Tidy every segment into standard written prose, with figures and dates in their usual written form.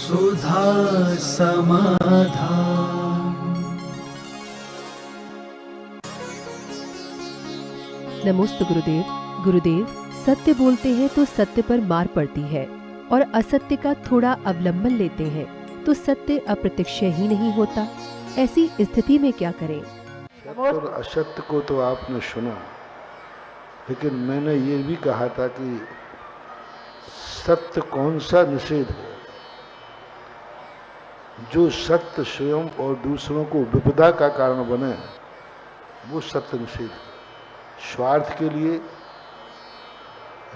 सुधा समाधान। नमोस्तु गुरुदेव। गुरुदेव, सत्य बोलते हैं तो सत्य पर मार पड़ती है और असत्य का थोड़ा अवलंबन लेते हैं तो सत्य अप्रत्यक्ष ही नहीं होता। ऐसी स्थिति में क्या करें? सत्य और असत्य को तो आपने सुना, लेकिन मैंने ये भी कहा था कि सत्य कौन सा निषेध है। जो सत्य स्वयं और दूसरों को विपदा का कारण बने, वो सत्य निषेध है। स्वार्थ के लिए,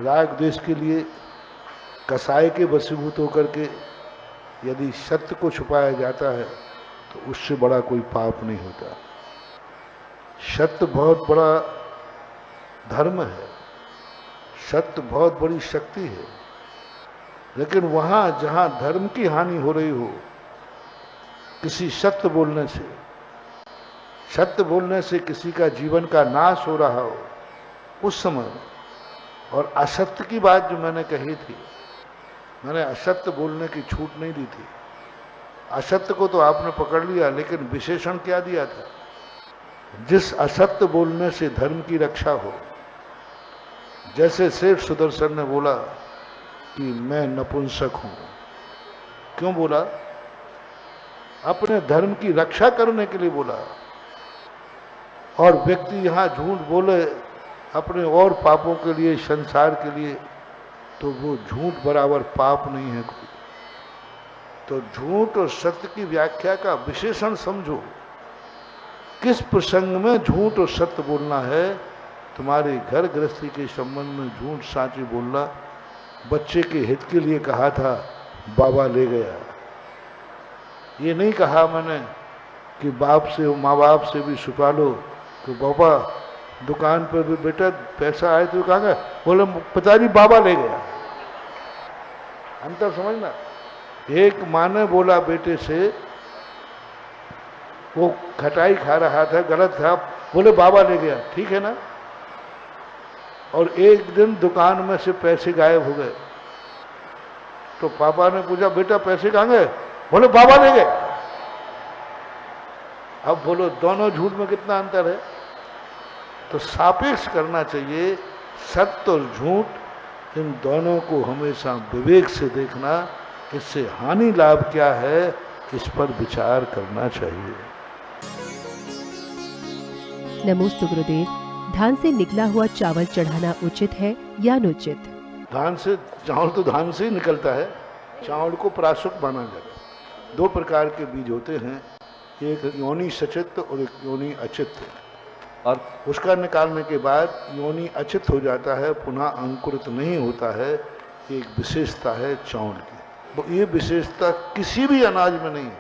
राग द्वेष के लिए, कसाय के वशीभूत होकर के यदि सत्य को छुपाया जाता है तो उससे बड़ा कोई पाप नहीं होता। सत्य बहुत बड़ा धर्म है, सत्य बहुत बड़ी शक्ति है, लेकिन वहां जहां धर्म की हानि हो रही हो, किसी सत्य बोलने से किसी का जीवन का नाश हो रहा हो, उस समय, और असत्य की बात जो मैंने कही थी, मैंने असत्य बोलने की छूट नहीं दी थी। असत्य को तो आपने पकड़ लिया, लेकिन विशेषण क्या दिया था? जिस असत्य बोलने से धर्म की रक्षा हो। जैसे सेठ सुदर्शन ने बोला कि मैं नपुंसक हूं। क्यों बोला? अपने धर्म की रक्षा करने के लिए बोला। और व्यक्ति यहां झूठ बोले अपने और पापों के लिए, संसार के लिए, तो वो झूठ बराबर पाप नहीं है कोई। तो झूठ और सत्य की व्याख्या का विशेषण समझो। किस प्रसंग में झूठ और सत्य बोलना है? तुम्हारे घर गृहस्थी के संबंध में झूठ साँचे बोलना। बच्चे के हित के लिए कहा था, बाबा ले गया। ये नहीं कहा मैंने कि बाप से, माँ बाप से भी छुपा लो कि बाबा दुकान पर भी बेटा पैसा आए तो कहा, बोले पिताजी बाबा ले गया। अंतर समझना। एक माँ ने बोला बेटे से, वो खटाई खा रहा था, गलत था, बोले बाबा ले गया, ठीक है ना। और एक दिन दुकान में से पैसे गायब हो गए, तो पापा ने पूछा बेटा पैसे कहाँ गए? बोले बाबा ले गए। अब बोलो दोनों झूठ में कितना अंतर है? तो सापेक्ष करना चाहिए। सत्य और झूठ, इन दोनों को हमेशा विवेक से देखना। इससे हानि लाभ क्या है, इस पर विचार करना चाहिए। नमोस्तु गुरुदेव। धान से निकला हुआ चावल चढ़ाना उचित है या अनुचित? धान से, चावल तो धान से ही निकलता है। चावल को प्राशुक माना जाता है। दो प्रकार के बीज होते हैं, एक योनि सचित और एक योनि अचित। और उसका निकालने के बाद योनि अचित हो जाता है, पुनः अंकुरित नहीं होता है। एक विशेषता है चावल की। ये विशेषता किसी भी अनाज में नहीं है।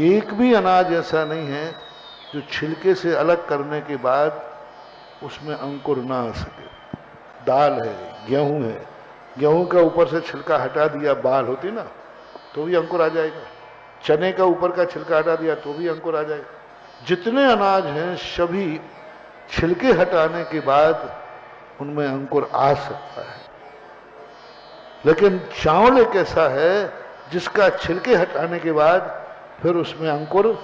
एक भी अनाज ऐसा नहीं है जो छिलके से अलग करने के बाद उसमें अंकुर ना आ सके। दाल है, गेहूं है, गेहूं का ऊपर से छिलका हटा दिया, बाल होती ना, तो भी अंकुर आ जाएगा। चने का ऊपर का छिलका हटा दिया तो भी अंकुर आ जाएगा। जितने अनाज हैं सभी छिलके हटाने के बाद उनमें अंकुर आ सकता है। लेकिन चावल एक ऐसा है जिसका छिलके हटाने के बाद फिर उसमें अंकुर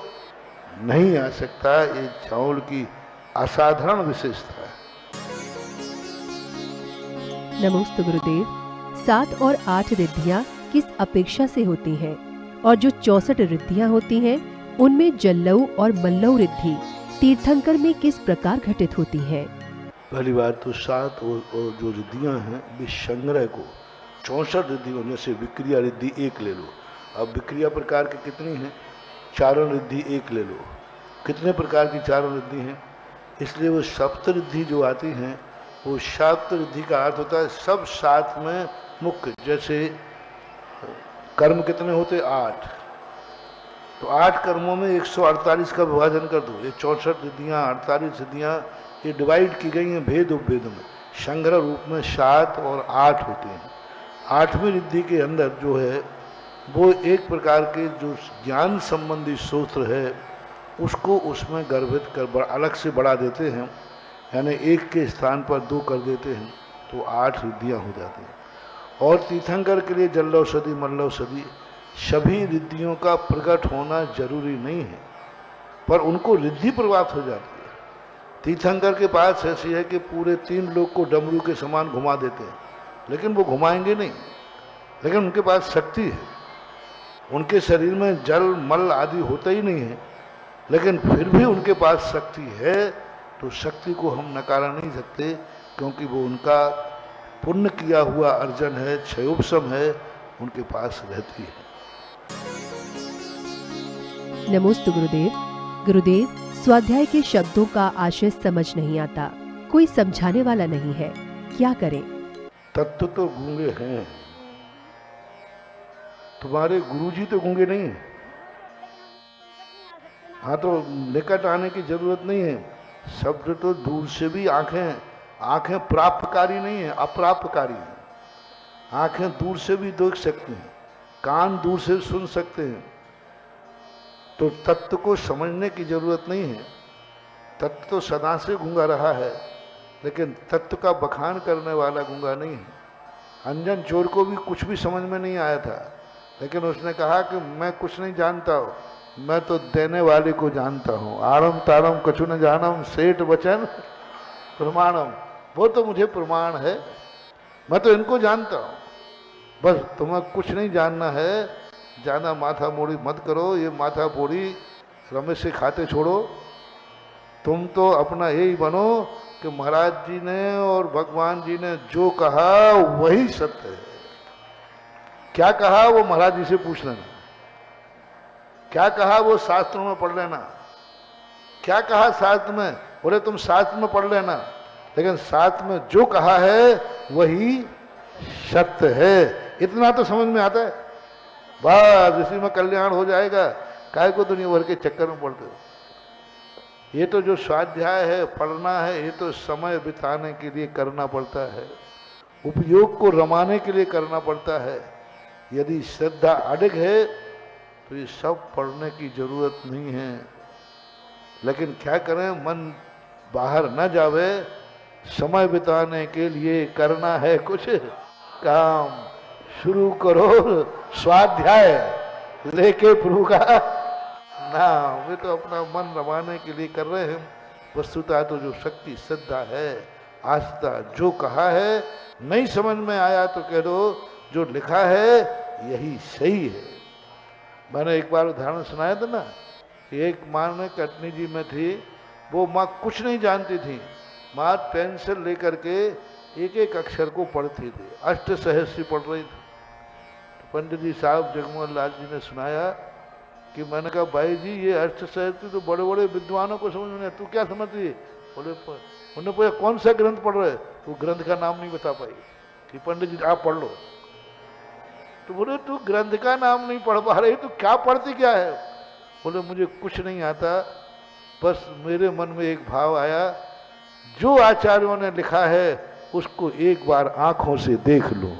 नहीं आ सकता। ये चावल की असाधारण विशेषता है। नमोस्तु गुरुदेव। 7 और 8 रिद्धियां किस अपेक्षा से होती हैं? और जो 64 रिद्धियां होती हैं, उनमें जल्लऊ और मल्लऊ रिद्धि तीर्थंकर में किस प्रकार घटित होती हैं? पहली बात तो 7 और जो रिद्धियां हैं, वे संग्रह को 64 रिद्धियों, जैसे विक्रिया रिद्धि 1 ले लो। अब विक्रिया प्रकार की कितनी है? चारण रिद्धि 1 ले लो। कितने प्रकार की चारण रिद्धि हैं? इसलिए वो सप्त रिद्धि जो आती हैं, वो सप्त रिद्धि का अर्थ होता है सब 7 में मुख्य। जैसे कर्म कितने होते? 8। तो 8 कर्मों में 148 का विभाजन कर दो। ये 64 रिद्धियाँ, 48 रिद्धियाँ, ये डिवाइड की गई हैं भेद उपभेद में। संग्रह रूप में 7 और 8 होते हैं। 8वीं रिद्धि के अंदर जो है वो एक प्रकार के जो ज्ञान संबंधी सूत्र है उसको उसमें गर्भित कर अलग से बढ़ा देते हैं, यानी 1 के स्थान पर 2 कर देते हैं, तो 8 रिद्धियाँ हो जाती हैं। और तीर्थंकर के लिए जल औषधि, मल्ल औषधि, सभी रिद्धियों का प्रकट होना जरूरी नहीं है, पर उनको रिद्धि प्राप्त हो जाती है। तीर्थंकर के पास ऐसी है कि पूरे 3 लोग को डमरू के समान घुमा देते हैं, लेकिन वो घुमाएंगे नहीं, लेकिन उनके पास शक्ति है। उनके शरीर में जल मल आदि होता ही नहीं है, लेकिन फिर भी उनके पास शक्ति है। तो शक्ति को हम नकारा नहीं सकते, क्योंकि वो उनका पुण्य किया हुआ अर्जन है, क्षयोपशम है, उनके पास रहती है। नमोस्तु गुरुदेव। गुरुदेव, स्वाध्याय के शब्दों का आशय समझ नहीं आता, कोई समझाने वाला नहीं है, क्या करें? तत्व तो गूंगे हैं, तुम्हारे गुरुजी तो गूंगे नहीं है। हाँ, तो निकट आने की जरूरत नहीं है। शब्द तो दूर से भी आंखें प्राप्तकारी नहीं है, अप्राप्तकारी है। आंखें दूर से भी देख सकती हैं, कान दूर से सुन सकते हैं। तो तत्व को समझने की जरूरत नहीं है। तत्व तो सदा से गूंगा रहा है, लेकिन तत्व का बखान करने वाला गूंगा नहीं है। अंजन चोर को भी कुछ भी समझ में नहीं आया था, लेकिन उसने कहा कि मैं कुछ नहीं जानता हूँ, मैं तो देने वाले को जानता हूँ। आरम तारम कछु न जानम, सेठ वचन प्रमाणम। वो तो मुझे प्रमाण है, मैं तो इनको जानता हूँ। बस तुम्हें कुछ नहीं जानना है, ज़्यादा माथा मोड़ी मत करो। ये माथा मोड़ी रमेश से खाते छोड़ो। तुम तो अपना यही बनो कि महाराज जी ने और भगवान जी ने जो कहा वही सत्य है। क्या कहा वो महाराज जी से पूछ लेना, क्या कहा वो शास्त्रों में पढ़ लेना। क्या कहा शास्त्र में? बोले तुम शास्त्र में पढ़ लेना, लेकिन शास्त्र में जो कहा है वही सत्य है। इतना तो समझ में आता है, बस इसी में कल्याण हो जाएगा। काहे को दुनिया भर के चक्कर में पड़ते हो? ये तो जो स्वाध्याय है, पढ़ना है, ये तो समय बिताने के लिए करना पड़ता है, उपयोग को रमाने के लिए करना पड़ता है। यदि श्रद्धा अडिग है तो ये सब पढ़ने की जरूरत नहीं है। लेकिन क्या करें, मन बाहर न जावे। समय बिताने के लिए करना है कुछ काम, शुरू करो स्वाध्याय लेके प्रभु का नाम। वे तो अपना मन रमाने के लिए कर रहे हैं। वस्तुतः तो जो शक्ति श्रद्धा है, आस्था, जो कहा है, नहीं समझ में आया तो कह दो जो लिखा है यही सही है। मैंने एक बार उदाहरण सुनाया था ना, एक माँ ने कटनी जी में थी, वो माँ कुछ नहीं जानती थी। माँ पेंसिल लेकर के एक एक अक्षर को पढ़ती थी, अष्टसहस्री पढ़ रही थी। पंडित जी साहब जगमोहन लाल जी ने सुनाया कि मैंने कहा भाई जी ये अष्टसहस्री तो बड़े बड़े विद्वानों को समझ में नहीं, तू क्या समझती है? बोले उन्होंने पूछा कौन सा ग्रंथ पढ़ रहे? तो ग्रंथ का नाम नहीं बता पाई कि पंडित जी आप पढ़ लो। तो बोले तू ग्रंथ का नाम नहीं पढ़ पा रही तो क्या पढ़ती क्या है? बोले मुझे कुछ नहीं आता, बस मेरे मन में एक भाव आया, जो आचार्यों ने लिखा है उसको एक बार आंखों से देख लो।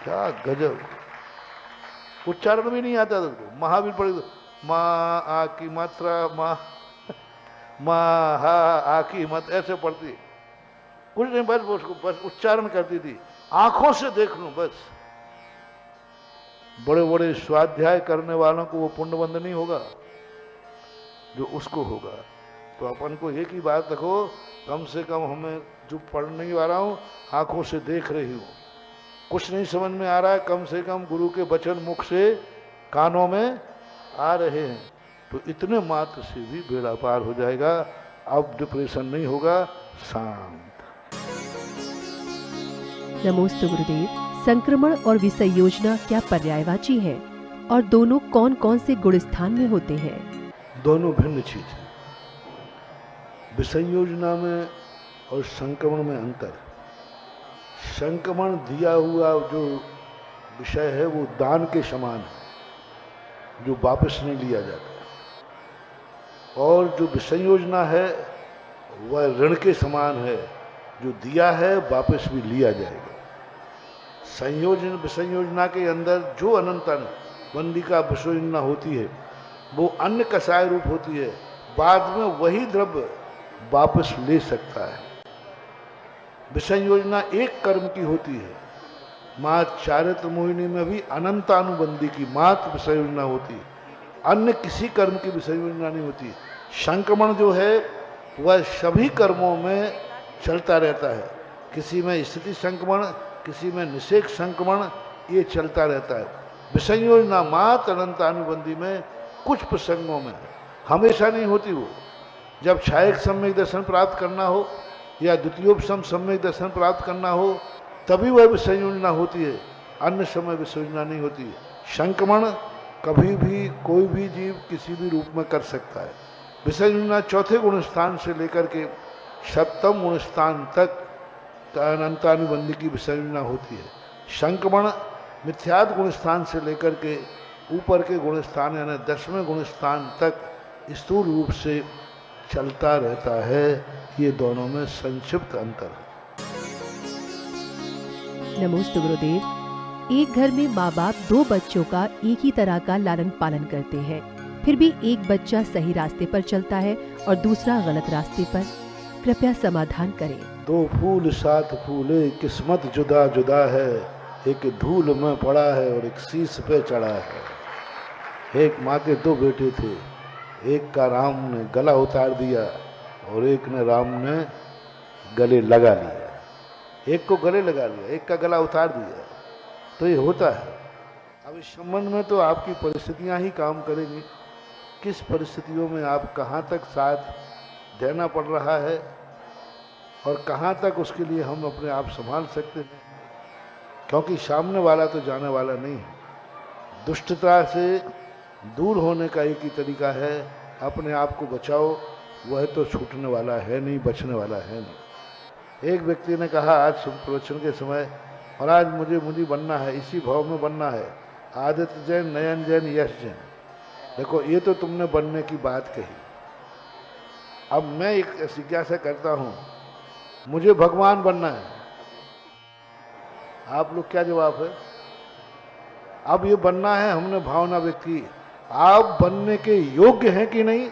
क्या गजब! उच्चारण भी नहीं आता था। महावीर पढ़े तो माँ आ की मात्रा, माँ हा आ की मत, ऐसे पढ़ती, कुछ नहीं, बस उसको बस उच्चारण करती थी, आंखों से देख लूं बस। बड़े बड़े स्वाध्याय करने वालों को वो पुण्यबंध नहीं होगा जो उसको होगा। तो अपन को एक ही बात रखो, कम से कम हमें जो पढ़ने आ रहा हूँ आंखों से देख रही हूँ। कुछ नहीं समझ में आ रहा है, कम से कम गुरु के वचन मुख से कानों में आ रहे हैं, तो इतने मात्र से भी बेड़ा पार हो जाएगा। अब डिप्रेशन नहीं होगा, शांत। नमोस्तु गुरुदेव। संक्रमण और विषय योजना क्या पर्यायवाची है, और दोनों कौन कौन से गुण स्थान में होते हैं? दोनों भिन्न चीज है। विषय योजना में और संक्रमण में अंतर। संक्रमण दिया हुआ जो विषय है वो दान के समान है, जो वापस नहीं लिया जाता। और जो विषय योजना है वह ऋण के समान है, जो दिया है वापस भी लिया जाएगा। संयोजन विषय योजना के अंदर जो अनंतन बंदी का विषय योजना होती है वो अन्न कषाय रूप होती है, बाद में वही द्रव्य वापस ले सकता है। विषय योजना एक कर्म की होती है, मात चारित्र मोहिनी में भी अनंतानुबंधी की मात विषय योजना होती है, अन्य किसी कर्म की विषय योजना नहीं होती। संक्रमण जो है वह सभी कर्मों में चलता रहता है, किसी में स्थिति संक्रमण, किसी में निषेक संक्रमण, ये चलता रहता है। विषय योजना मात अनंतानुबंधी में कुछ प्रसंगों में, हमेशा नहीं होती वो। जब छायक सम्यक दर्शन प्राप्त करना हो या द्वितीयोपसम सम्यक दर्शन प्राप्त करना हो तभी वह विषय योजना होती है, अन्य समय विषय योजना नहीं होती है। संक्रमण कभी भी कोई भी जीव किसी भी रूप में कर सकता है। विषय योजना चौथे गुण स्थान से लेकर के सप्तम गुण स्थान तक अनंतानुबंधी की विषय योजना होती है। संक्रमण मिथ्यात् गुण स्थान से लेकर के ऊपर के गुण स्थान यानी 10वें गुण स्थान तक स्थूल रूप से चलता रहता है। ये दोनों में संक्षिप्त अंतर है। नमोस्तु गुरुदेव। एक घर में माँ बाप दो बच्चों का एक ही तरह का लालन पालन करते हैं, फिर भी एक बच्चा सही रास्ते पर चलता है और दूसरा गलत रास्ते पर। कृपया समाधान करें। दो फूल साथ फूले, किस्मत जुदा जुदा है, एक धूल में पड़ा है और एक शीश पे चढ़ा है। एक माँ के दो बेटे थे, एक का राम ने गला उतार दिया और एक ने राम ने गले लगा लिया। एक को गले लगा लिया, एक का गला उतार दिया। तो ये होता है। अब इस संबंध में तो आपकी परिस्थितियां ही काम करेंगी, किस परिस्थितियों में आप कहाँ तक साथ देना पड़ रहा है और कहाँ तक उसके लिए हम अपने आप संभाल सकते हैं, क्योंकि सामने वाला तो जाने वाला नहीं है। दुष्टता से दूर होने का एक ही तरीका है, अपने आप को बचाओ, वह तो छूटने वाला है नहीं, बचने वाला है नहीं। एक व्यक्ति ने कहा आज प्रवचन के समय, और आज मुझे मुनि बनना है, इसी भाव में बनना है, आदित्य जैन, नयन जैन, यश जैन। देखो ये तो तुमने बनने की बात कही। अब मैं एक जिज्ञासा करता हूँ, मुझे भगवान बनना है, आप लोग क्या जवाब है? अब ये बनना है, हमने भावना व्यक्त की, आप बनने के योग्य हैं कि नहीं?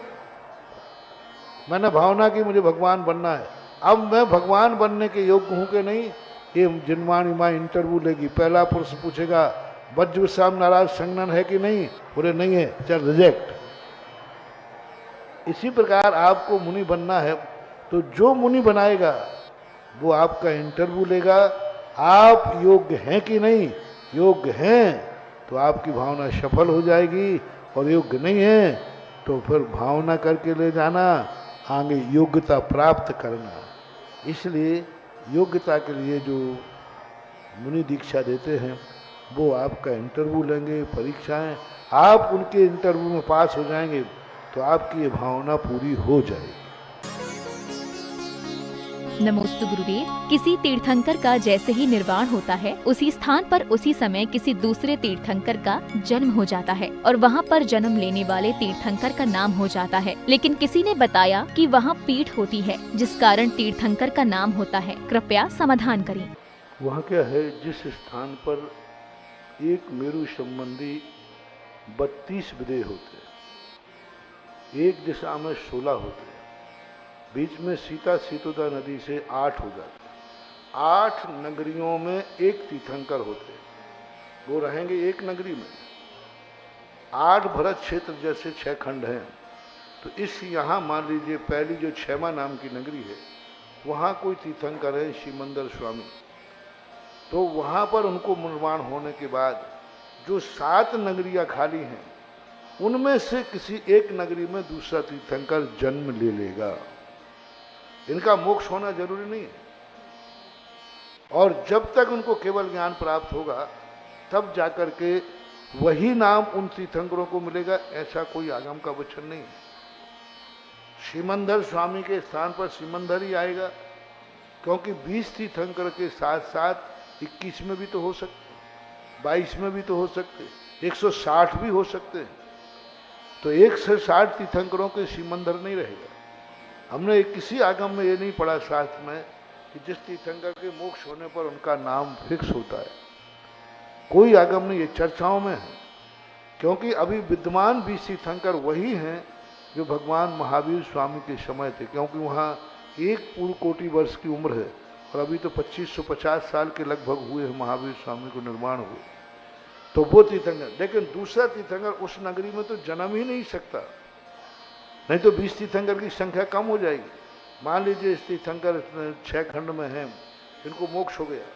मैंने भावना की मुझे भगवान बनना है, अब मैं भगवान बनने के योग्य हूं कि नहीं? ये जिनवाणी माँ इंटरव्यू लेगी, पहला प्रश्न पूछेगा वज्र विश्राम नाराज संगनन है कि नहीं? बोले नहीं है, चल रिजेक्ट। इसी प्रकार आपको मुनि बनना है तो जो मुनि बनाएगा वो आपका इंटरव्यू लेगा, आप योग्य हैं कि नहीं? योग्य हैं तो आपकी भावना सफल हो जाएगी, और योग्य नहीं है तो फिर भावना करके ले जाना, आगे योग्यता प्राप्त करना। इसलिए योग्यता के लिए जो मुनि दीक्षा देते हैं वो आपका इंटरव्यू लेंगे, परीक्षाएं, आप उनके इंटरव्यू में पास हो जाएंगे तो आपकी ये भावना पूरी हो जाएगी। नमोस्तु गुरुदेव। किसी तीर्थंकर का जैसे ही निर्वाण होता है, उसी स्थान पर उसी समय किसी दूसरे तीर्थंकर का जन्म हो जाता है और वहाँ पर जन्म लेने वाले तीर्थंकर का नाम हो जाता है। लेकिन किसी ने बताया कि वहाँ पीठ होती है जिस कारण तीर्थंकर का नाम होता है। कृपया समाधान करें। वहाँ क्या है, जिस स्थान पर एक मेरु संबंधी 32 विदेह होते हैं, एक दिशा में 16 होते हैं, बीच में सीता सीतोदा नदी से 8 हो जाते हैं। 8 नगरियों में एक तीर्थंकर होते हैं, वो रहेंगे एक नगरी में। 8 भरत क्षेत्र जैसे 6 खंड हैं, तो इस यहाँ मान लीजिए पहली जो क्षमा नाम की नगरी है, वहाँ कोई तीर्थंकर है श्रीमंदर स्वामी। तो वहाँ पर उनको निर्माण होने के बाद जो 7 नगरियाँ खाली हैं, उनमें से किसी एक नगरी में दूसरा तीर्थंकर जन्म ले लेगा। इनका मोक्ष होना जरूरी नहीं है, और जब तक उनको केवल ज्ञान प्राप्त होगा तब जाकर के वही नाम उन तीर्थंकरों को मिलेगा, ऐसा कोई आगम का वचन नहीं है। श्रीमंदर स्वामी के स्थान पर श्रीमंदर ही आएगा, क्योंकि 20 तीर्थंकर के साथ साथ 21 में भी तो हो सकते, 22 में भी तो हो सकते, 160 भी हो सकते हैं। तो 160 तीर्थंकरों के श्रीमंदर नहीं रहेगा। हमने किसी आगम में ये नहीं पढ़ा शास्त्र में कि जिस तीर्थंकर के मोक्ष होने पर उनका नाम फिक्स होता है, कोई आगम नहीं, ये चर्चाओं में है। क्योंकि अभी विद्यमान 20 तीर्थंकर वही हैं जो भगवान महावीर स्वामी के समय थे, क्योंकि वहाँ एक पूर्ण कोटि वर्ष की उम्र है, और अभी तो 2550 साल के लगभग हुए हैं महावीर स्वामी को निर्माण हुए। तो वो तीर्थंकर, लेकिन दूसरा तीर्थंकर उस नगरी में तो जन्म ही नहीं सकता, नहीं तो 20 तीर्थंकर की संख्या कम हो जाएगी। मान लीजिए इस तीर्थंकर 6 खंड में हैं, इनको मोक्ष हो गया।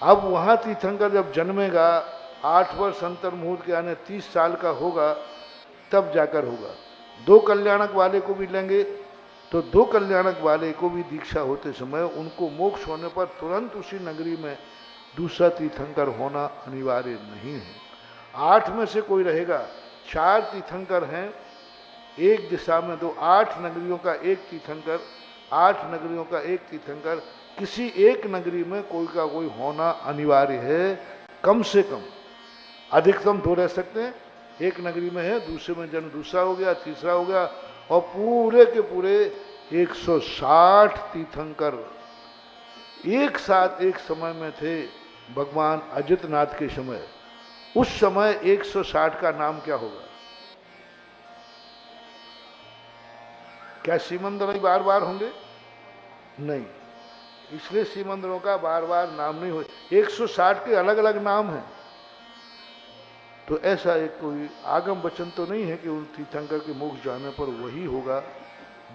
अब वहां तीर्थंकर जब जन्मेगा 8 वर्ष अंतर मुहूर्त के आने 30 साल का होगा, तब जाकर होगा। 2 कल्याणक वाले को भी लेंगे तो 2 कल्याणक वाले को भी दीक्षा होते समय उनको मोक्ष होने पर तुरंत उसी नगरी में दूसरा तीर्थंकर होना अनिवार्य नहीं है। 8 में से कोई रहेगा, 4 तीर्थंकर हैं एक दिशा में, तो 8 नगरियों का एक तीर्थंकर, 8 नगरियों का एक तीर्थंकर, किसी एक नगरी में कोई का कोई होना अनिवार्य है। कम से कम, अधिकतम 2 रह सकते हैं। एक नगरी में है, दूसरे में जन्म दूसरा हो गया, तीसरा हो गया, और पूरे के पूरे 160 तीर्थंकर एक साथ एक समय में थे भगवान अजितनाथ के समय। उस समय 160 का नाम क्या होगा? क्या सीमंदर ही बार बार होंगे? नहीं, इसलिए सीमंदरों का बार बार नाम नहीं हो। 160 के अलग अलग नाम हैं। तो ऐसा एक कोई आगम वचन तो नहीं है कि उन तीर्थंकर के मोक्ष जाने पर वही होगा।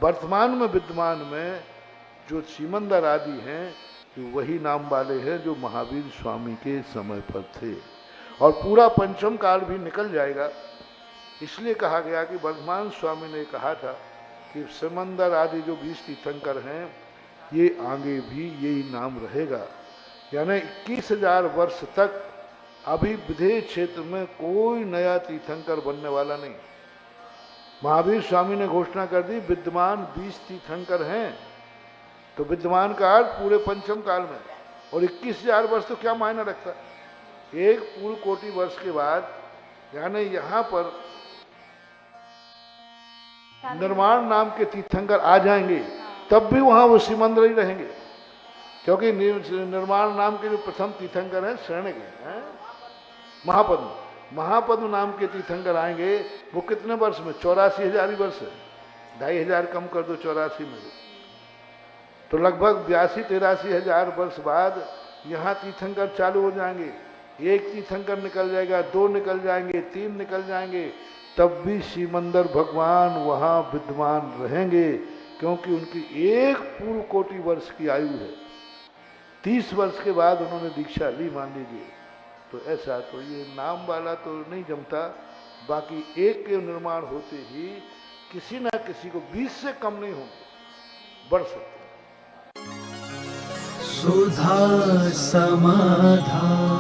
वर्तमान में विद्यमान में जो सीमंदर आदि हैं, तो वही नाम वाले हैं जो महावीर स्वामी के समय पर थे। और पूरा पंचम काल भी निकल जाएगा। इसलिए कहा गया कि वर्धमान स्वामी ने कहा था कि समंदर आदि जो 20 तीर्थंकर हैं, ये आगे भी यही नाम रहेगा। यानी 21,000 वर्ष तक अभी विदेह क्षेत्र में कोई नया तीर्थंकर बनने वाला नहीं। महावीर स्वामी ने घोषणा कर दी विद्यमान 20 तीर्थंकर हैं, तो विद्यमान का अर्थ पूरे पंचम काल में। और 21,000 वर्ष तो क्या मायने रखता? एक पूर्ण कोटि वर्ष के बाद, यानी यहाँ पर निर्माण नाम के तीर्थंकर आ जाएंगे, तब भी वहां वो सीमंदर ही रहेंगे। क्योंकि निर्माण नाम के जो प्रथम तीर्थंकर हैं शरण के हैं, महापद्म, महापद्म नाम के तीर्थंकर आएंगे। वो कितने वर्ष में? 84,000 ही वर्ष है। 2,500 कम कर दो 84 में, तो लगभग 82-83,000 वर्ष बाद यहाँ तीर्थंकर चालू हो जाएंगे। एक तीर्थंकर निकल जाएगा, 2 निकल जाएंगे, 3 निकल जाएंगे, तब भी सीमंदर भगवान वहाँ विद्यमान रहेंगे, क्योंकि उनकी एक पूर्ण कोटि वर्ष की आयु है। 30 वर्ष के बाद उन्होंने दीक्षा ली, मान लीजिए। तो ऐसा तो ये नाम वाला तो नहीं जमता। बाकी एक के निर्माण होते ही किसी ना किसी को 20 से कम नहीं होंगे, बढ़ सकते। सुधा समाधान